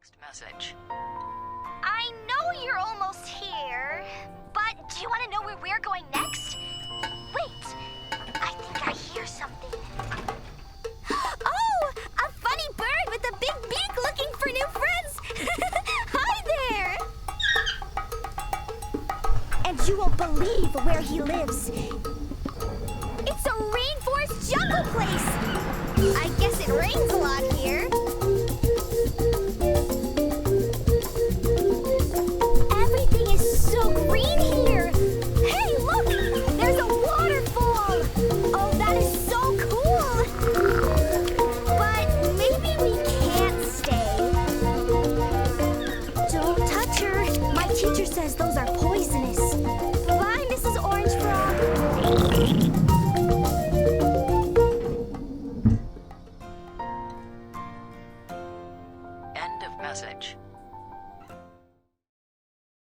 Next message. I know you're almost here, but do you want to know where we're going next? Wait, I think I hear something. Oh, a funny bird with a big beak looking for new friends. Hi there. And you won't believe where he lives. It's a rainforest jungle place. I guess it rains a lot here. Everything is so green here. Hey, look! There's a waterfall. Oh, that is so cool. But maybe we can't stay. Don't touch her. My teacher says those are poisonous. Bye, Mrs. Orange Frog. End of message.